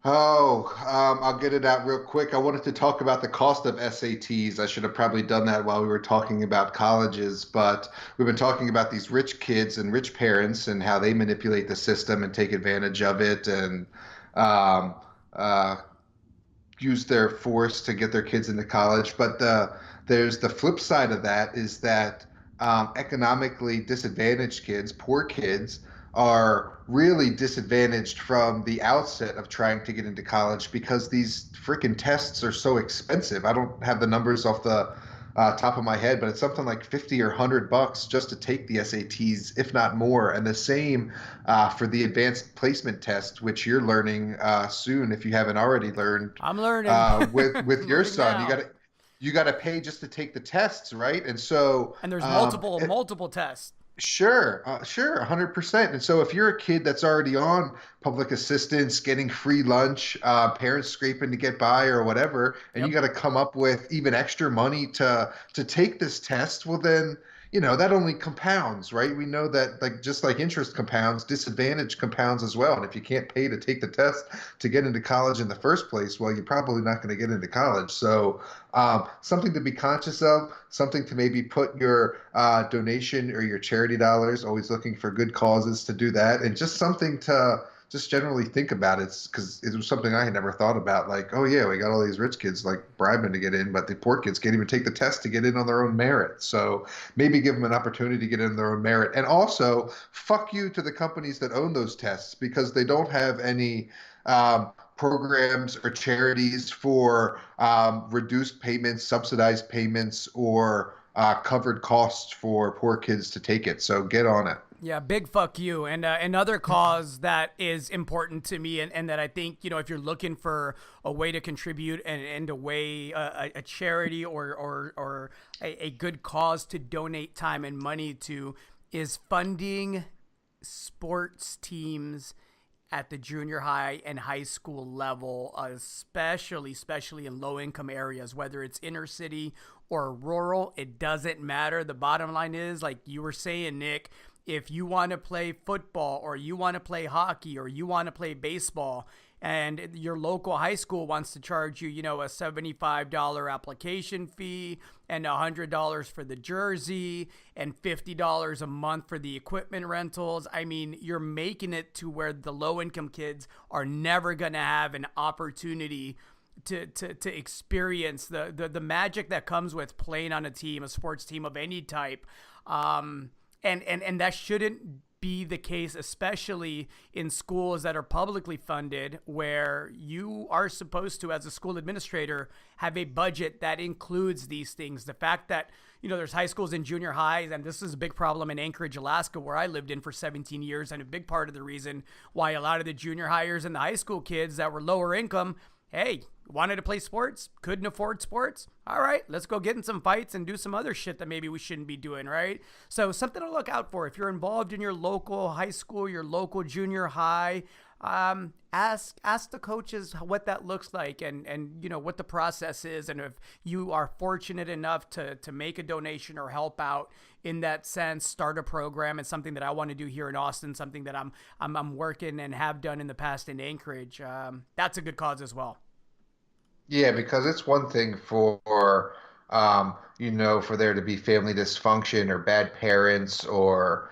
Oh, I'll get it out real quick. I wanted to talk about the cost of SATs. I should have probably done that while we were talking about colleges, but we've been talking about these rich kids and rich parents and how they manipulate the system and take advantage of it and um, uh, use their force to get their kids into college. But there's the flip side of that is that economically disadvantaged kids, poor kids, are really disadvantaged from the outset of trying to get into college because these freaking tests are so expensive. I don't have the numbers off the top of my head, but it's something like 50 or $100 just to take the SATs, if not more. And the same for the advanced placement test, which you're learning soon if you haven't already learned I'm learning. with I'm your learning son. You got now. to you got to pay just to take the tests, right? And so And there's multiple tests. sure, sure, 100%. And so if you're a kid that's already on public assistance, getting free lunch, parents scraping to get by or whatever, and you Yep. got to come up with even extra money to take this test, well then, that only compounds, right? We know that like just like interest compounds, disadvantage compounds as well. And if you can't pay to take the test to get into college in the first place, well, you're probably not going to get into college. So something to be conscious of, something to maybe put your donation or your charity dollars, always looking for good causes to do that, and just something to just generally think about it because it was something I had never thought about. Like, oh yeah, we got all these rich kids like bribing to get in, but the poor kids can't even take the test to get in on their own merit. So maybe give them an opportunity to get in their own merit. And also, fuck you to the companies that own those tests because they don't have any programs or charities for reduced payments, subsidized payments, or covered costs for poor kids to take it. So get on it. Yeah, big fuck you. And another cause that is important to me, and that I think, if you're looking for a way to contribute and a way, a charity or a good cause to donate time and money to, is funding sports teams at the junior high and high school level, especially in low income areas, whether it's inner city or rural, it doesn't matter. The bottom line is, like you were saying, Nick, if you want to play football or you want to play hockey or you want to play baseball, and your local high school wants to charge you, a $75 application fee and $100 for the jersey and $50 a month for the equipment rentals. I mean, you're making it to where the low income kids are never going to have an opportunity to experience the magic that comes with playing on a team, a sports team of any type. And that shouldn't be the case, especially in schools that are publicly funded, where you are supposed to, as a school administrator, have a budget that includes these things. The fact that, there's high schools and junior highs, and this is a big problem in Anchorage, Alaska, where I lived in for 17 years, and a big part of the reason why a lot of the junior hires and the high school kids that were lower income, hey, wanted to play sports, couldn't afford sports. All right, let's go get in some fights and do some other shit that maybe we shouldn't be doing, right? So something to look out for. If you're involved in your local high school, your local junior high, ask the coaches what that looks like and what the process is. And if you are fortunate enough to make a donation or help out in that sense, start a program. It's something that I want to do here in Austin, something that I'm working and have done in the past in Anchorage. That's a good cause as well. Yeah, because it's one thing for there to be family dysfunction or bad parents or,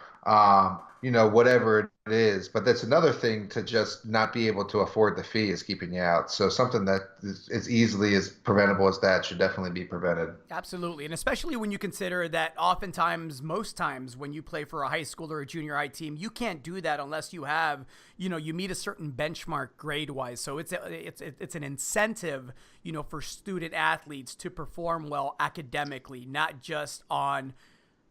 whatever it is. But that's another thing to just not be able to afford the fee is keeping you out. So something that is as easily as preventable as that should definitely be prevented. Absolutely. And especially when you consider that oftentimes, most times when you play for a high school or a junior high team, you can't do that unless you have, you meet a certain benchmark grade wise. So it's an incentive, for student athletes to perform well academically, not just on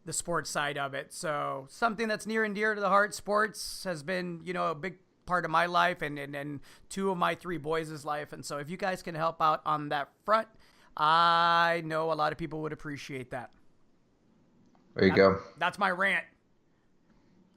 the sports side of it. So something that's near and dear to the heart. Sports has been, a big part of my life and two of my three boys' life. And so if you guys can help out on that front, I know a lot of people would appreciate that. There you go. That's my rant.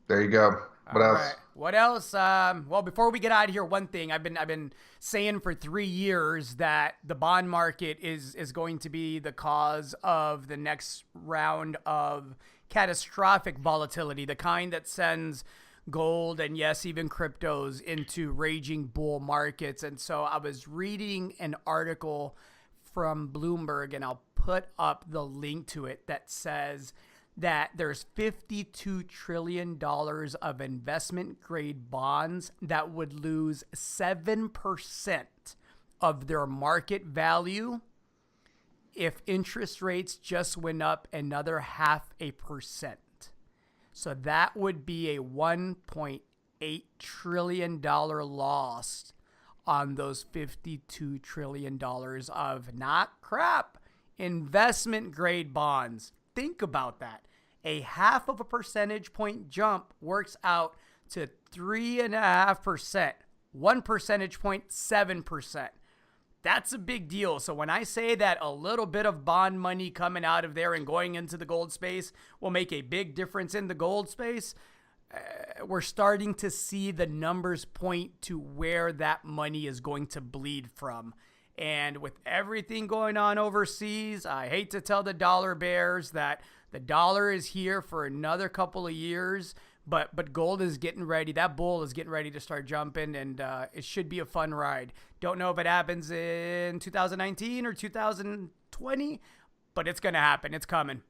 There you go. What else? Right. What else? Well, before we get out of here, one thing I've been saying for 3 years that the bond market is going to be the cause of the next round of catastrophic volatility, the kind that sends gold and yes, even cryptos into raging bull markets. And so I was reading an article from Bloomberg, and I'll put up the link to it, that says that there's $52 trillion of investment grade bonds that would lose 7% of their market value if interest rates just went up another 0.5%. So that would be a $1.8 trillion loss on those $52 trillion of not crap investment grade bonds. Think about that. A 0.5 percentage point jump works out to 3.5%. 1 percentage point, 7%. That's a big deal. So when I say that a little bit of bond money coming out of there and going into the gold space will make a big difference in the gold space, we're starting to see the numbers point to where that money is going to bleed from. And with everything going on overseas, I hate to tell the dollar bears that the dollar is here for another couple of years, but gold is getting ready. That bull is getting ready to start jumping, and it should be a fun ride. Don't know if it happens in 2019 or 2020, but it's going to happen. It's coming.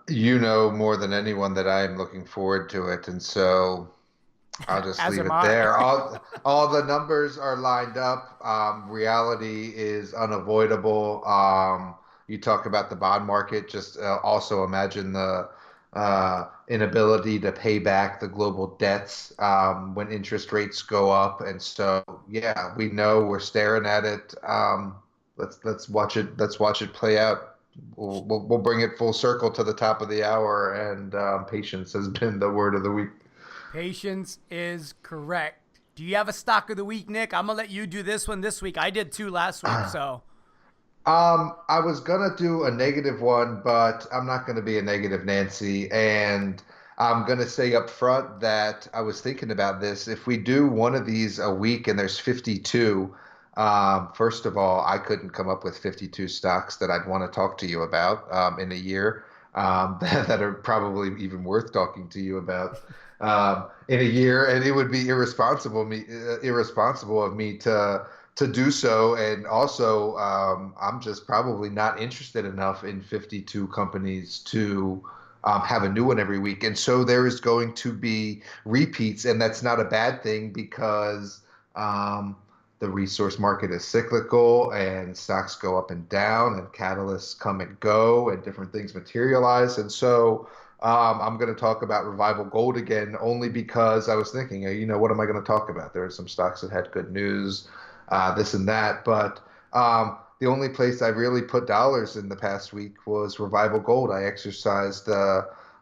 You know more than anyone that I am looking forward to it, and so I'll just As leave am it I. there. All the numbers are lined up. Reality is unavoidable. You talk about the bond market. Just also imagine the inability to pay back the global debts when interest rates go up. And so, yeah, we know we're staring at it. Let's watch it. Let's watch it play out. We'll bring it full circle to the top of the hour, and patience has been the word of the week. Patience is correct. Do you have a stock of the week, Nick? I'm going to let you do this one this week. I did two last week, so. I was gonna do a negative one, but I'm not gonna be a negative Nancy. And I'm going to say up front that I was thinking about this. If we do one of these a week and there's 52, first of all, I couldn't come up with 52 stocks that I'd want to talk to you about in a year that are probably even worth talking to you about in a year, and it would be irresponsible of me to do so. And also, I'm just probably not interested enough in 52 companies to have a new one every week. And so there is going to be repeats, and that's not a bad thing because um, the resource market is cyclical and stocks go up and down and catalysts come and go and different things materialize. And so I'm going to talk about Revival Gold again, only because I was thinking, what am I going to talk about? There are some stocks that had good news, this and that. But the only place I really put dollars in the past week was Revival Gold. I exercised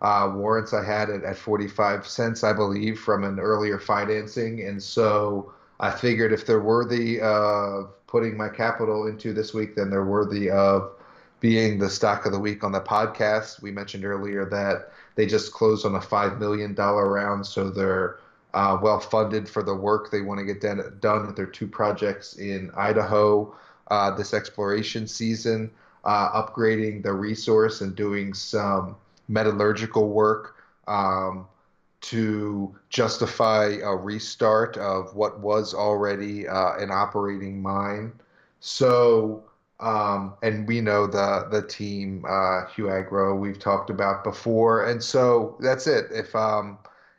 warrants I had at 45 cents, I believe, from an earlier financing. And so I figured if they're worthy of putting my capital into this week, then they're worthy of being the stock of the week on the podcast. We mentioned earlier that they just closed on a $5 million round, so they're well funded for the work they want to get done with their two projects in Idaho this exploration season, upgrading the resource and doing some metallurgical work to justify a restart of what was already an operating mine. So, and we know the team, Hugh Agro, we've talked about before, and so that's it.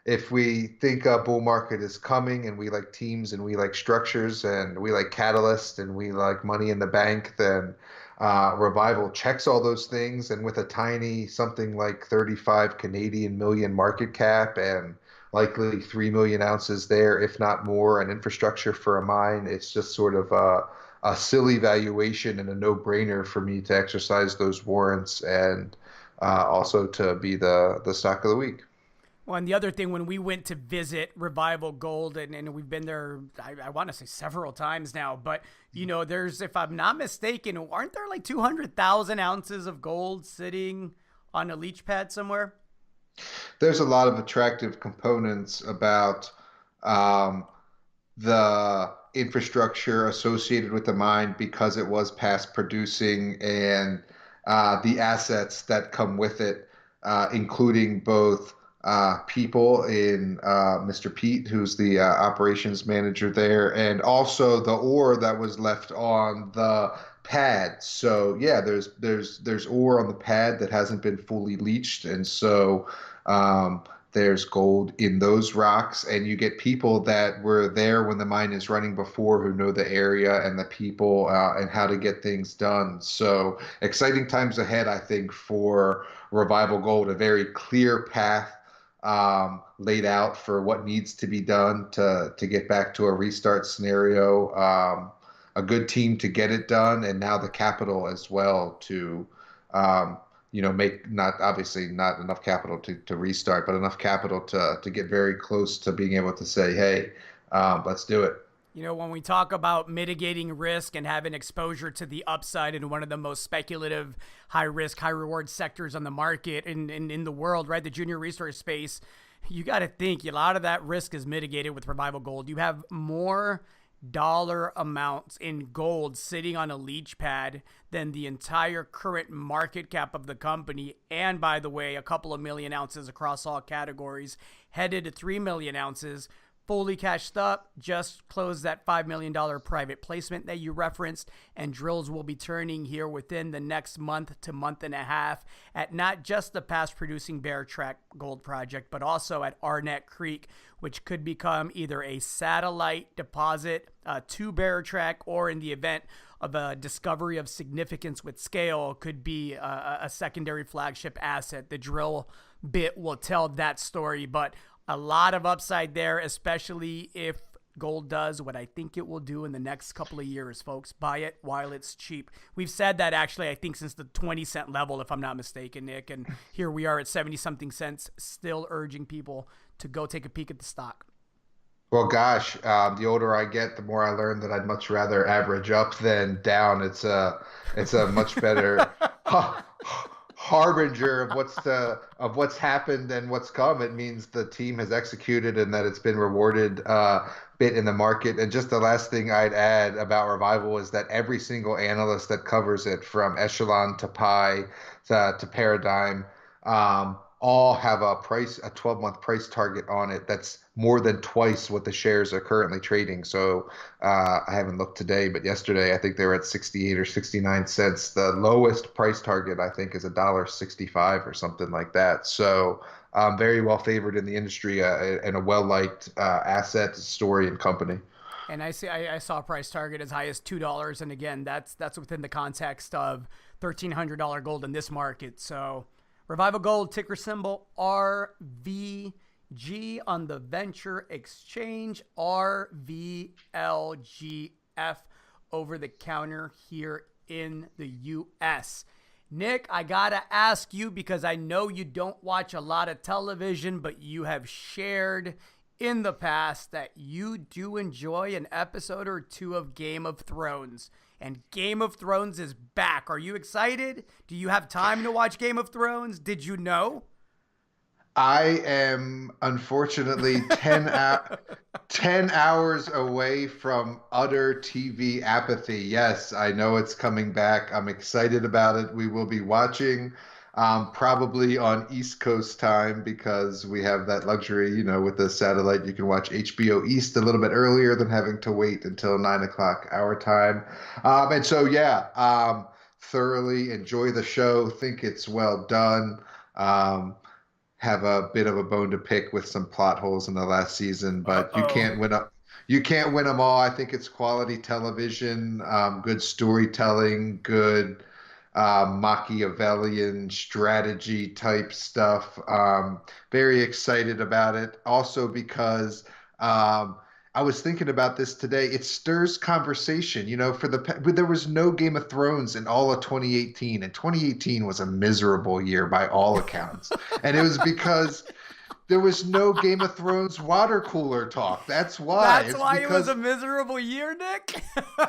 If we think a bull market is coming and we like teams and we like structures and we like catalyst and we like money in the bank, then Revival checks all those things. And with a tiny something like 35 Canadian million market cap and likely 3 million ounces there, if not more, and infrastructure for a mine, it's just sort of a silly valuation and a no-brainer for me to exercise those warrants and also to be the stock of the week. Well, and the other thing, when we went to visit Revival Gold, and we've been there, I want to say several times now, but, there's, if I'm not mistaken, aren't there like 200,000 ounces of gold sitting on a leach pad somewhere? There's a lot of attractive components about um, the infrastructure associated with the mine because it was past producing and the assets that come with it, including both people in Mr. Pete, who's the operations manager there, and also the ore that was left on the pad. So yeah, there's ore on the pad that hasn't been fully leached, and so um, there's gold in those rocks, and you get people that were there when the mine is running before who know the area and the people and how to get things done. So exciting times ahead, I think, for Revival Gold, a very clear path laid out for what needs to be done to get back to a restart scenario. A good team to get it done, and now the capital as well to make not obviously not enough capital to restart, but enough capital to get very close to being able to say, hey, let's do it. When we talk about mitigating risk and having exposure to the upside in one of the most speculative, high risk, high reward sectors on the market and in the world, right? The junior resource space, you got to think a lot of that risk is mitigated with Revival Gold. You have more dollar amounts in gold sitting on a leach pad than the entire current market cap of the company. And by the way, a couple of million ounces across all categories, headed to 3 million ounces. Fully cashed up, just closed that $5 million private placement that you referenced, and drills will be turning here within the next month to month and a half at not just the past producing Bear Track gold project, but also at Arnett Creek, which could become either a satellite deposit to Bear Track, or in the event of a discovery of significance with scale, could be a secondary flagship asset. The drill bit will tell that story, but a lot of upside there, especially if gold does what I think it will do in the next couple of years, folks. Buy it while it's cheap. We've said that actually, I think, since the 20-cent level, if I'm not mistaken, Nick. And here we are at 70-something cents, still urging people to go take a peek at the stock. Well, gosh, the older I get, the more I learn that I'd much rather average up than down. It's a much better harbinger of what's happened and what's come. It means the team has executed and that it's been rewarded bit in the market. And just the last thing I'd add about Revival is that every single analyst that covers it, from Echelon to Pi to Paradigm, all have a 12-month price target on it that's more than twice what the shares are currently trading. So I haven't looked today, but yesterday I think they were at 68 or 69 cents. The lowest price target I think is $1.65 or something like that. So very well favored in the industry, and a well liked asset, story, and company. And I saw a price target as high as $2, and again, that's within the context of $1,300 gold in this market. So Revival Gold, ticker symbol RVG on the Venture Exchange, RVLGF, over the counter here in the US. Nick, I gotta ask you, because I know you don't watch a lot of television, but you have shared in the past that you do enjoy an episode or two of Game of Thrones. And Game of Thrones is back. Are you excited? Do you have time to watch Game of Thrones? Did you know? I am unfortunately 10 hours away from utter TV apathy. Yes, I know it's coming back. I'm excited about it. We will be watching probably on East Coast time, because we have that luxury, with the satellite. You can watch HBO East a little bit earlier than having to wait until 9 o'clock our time. And so, yeah, thoroughly enjoy the show. Think it's well done. Have a bit of a bone to pick with some plot holes in the last season, but Uh-oh. you can't win them all. I think it's quality television, good storytelling, good Machiavellian strategy type stuff. Very excited about it. Also because I was thinking about this today. It stirs conversation. There was no Game of Thrones in all of 2018, and 2018 was a miserable year by all accounts. And it was because there was no Game of Thrones water cooler talk. That's why. That's It's why it was because a miserable year, Nick?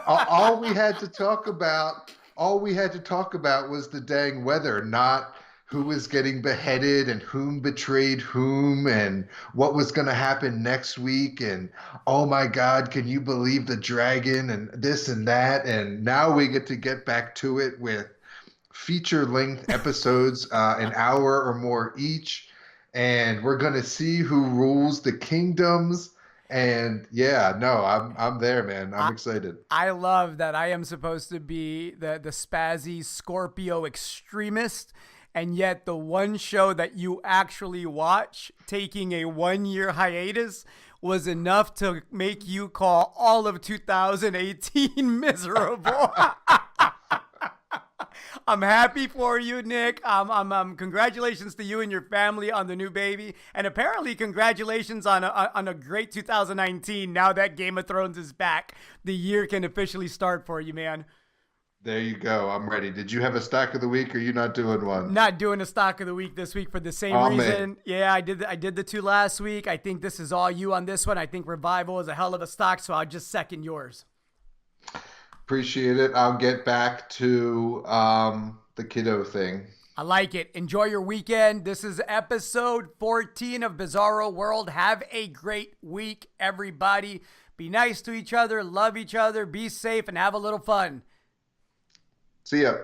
all we had to talk about was the dang weather, not who was getting beheaded and whom betrayed whom and what was going to happen next week, and oh my god, can you believe the dragon and this and that. And now we get back to it with feature length episodes, an hour or more each, and we're going to see who rules the kingdoms. And yeah, no, I'm there, man. I'm I, excited. I love that I am supposed to be the spazzy Scorpio extremist, and yet the one show that you actually watch, taking a 1 year hiatus, was enough to make you call all of 2018 miserable. I'm happy for you, Nick. Congratulations to you and your family on the new baby, and apparently congratulations on a great 2019. Now that Game of Thrones is back, the year can officially start for you, man. There you go. I'm ready. Did you have a stack of the week, or are you not doing one? Not doing a stock of the week this week for the same Oh man, reason. Yeah, I did the two last week. I think this is all you on this one. I think Revival is a hell of a stock, so I'll just second yours. appreciate it. I'll get back to the kiddo thing. I like it. Enjoy your weekend. This is episode 14 of Bizarro World. Have a great week, everybody. Be nice to each other, love each other, be safe, and have a little fun. See ya.